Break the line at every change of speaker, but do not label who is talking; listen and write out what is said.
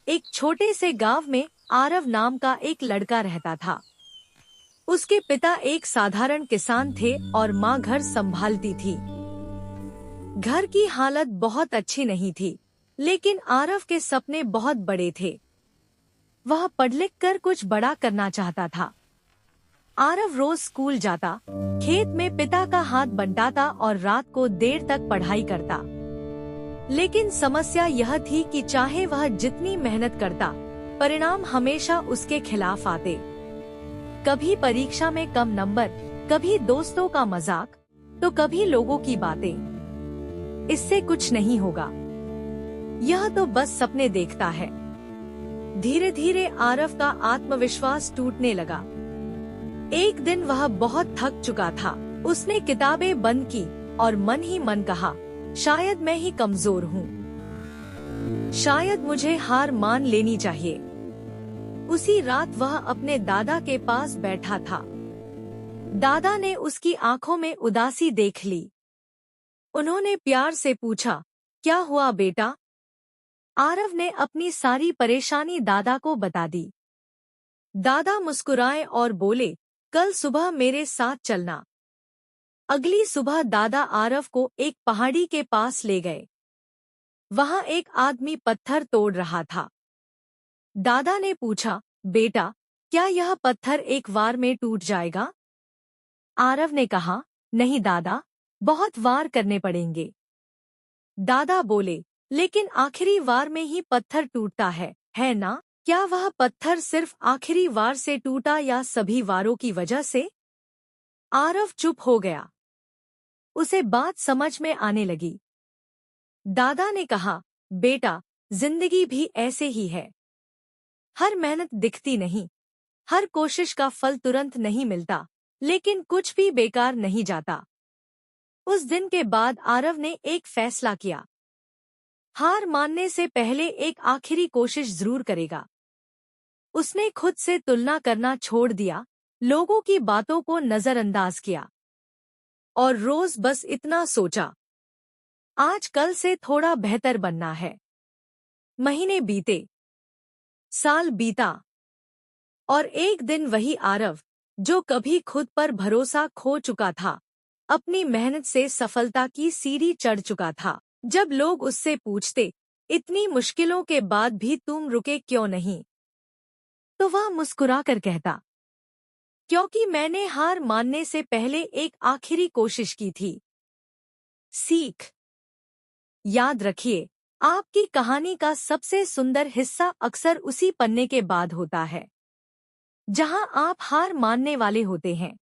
एक छोटे से गांव में आरव नाम का एक लड़का रहता था। उसके पिता एक साधारण किसान थे और माँ घर संभालती थी। घर की हालत बहुत अच्छी नहीं थी, लेकिन आरव के सपने बहुत बड़े थे। वह पढ़ लिख कर कुछ बड़ा करना चाहता था। आरव रोज स्कूल जाता, खेत में पिता का हाथ बंटाता और रात को देर तक पढ़ाई करता। लेकिन समस्या यह थी कि चाहे वह जितनी मेहनत करता, परिणाम हमेशा उसके खिलाफ आते। कभी परीक्षा में कम नंबर, कभी दोस्तों का मजाक, तो कभी लोगों की बातें। इससे कुछ नहीं होगा, यह तो बस सपने देखता है। धीरे धीरे आरव का आत्मविश्वास टूटने लगा। एक दिन वह बहुत थक चुका था। उसने किताबें बंद की और मन ही मन कहा, शायद मैं ही कमजोर हूँ। शायद मुझे हार मान लेनी चाहिए। उसी रात वह अपने दादा के पास बैठा था। दादा ने उसकी आंखों में उदासी देख ली। उन्होंने प्यार से पूछा, क्या हुआ बेटा? आरव ने अपनी सारी परेशानी दादा को बता दी। दादा मुस्कुराए और बोले, कल सुबह मेरे साथ चलना। अगली सुबह दादा आरव को एक पहाड़ी के पास ले गए। वहां एक आदमी पत्थर तोड़ रहा था। दादा ने पूछा, बेटा, क्या यह पत्थर एक वार में टूट जाएगा? आरव ने कहा, नहीं दादा, बहुत वार करने पड़ेंगे। दादा बोले, लेकिन आखिरी वार में ही पत्थर टूटता है ना? क्या वह पत्थर सिर्फ आखिरी वार से टूटा या सभी वारों की वजह से? आरव चुप हो गया। उसे बात समझ में आने लगी। दादा ने कहा, बेटा, जिंदगी भी ऐसे ही है। हर मेहनत दिखती नहीं, हर कोशिश का फल तुरंत नहीं मिलता, लेकिन कुछ भी बेकार नहीं जाता। उस दिन के बाद आरव ने एक फैसला किया। हार मानने से पहले एक आखिरी कोशिश जरूर करेगा। उसने खुद से तुलना करना छोड़ दिया, लोगों की बातों को नजरअंदाज किया और रोज बस इतना सोचा, आज कल से थोड़ा बेहतर बनना है। महीने बीते, साल बीता, और एक दिन वही आरव, जो कभी खुद पर भरोसा खो चुका था, अपनी मेहनत से सफलता की सीढ़ी चढ़ चुका था। जब लोग उससे पूछते, इतनी मुश्किलों के बाद भी तुम रुके क्यों नहीं, तो वह मुस्कुराकर कहता, क्योंकि मैंने हार मानने से पहले एक आखिरी कोशिश की थी। सीख। याद रखिए, आपकी कहानी का सबसे सुंदर हिस्सा अक्सर उसी पन्ने के बाद होता है, जहां आप हार मानने वाले होते हैं।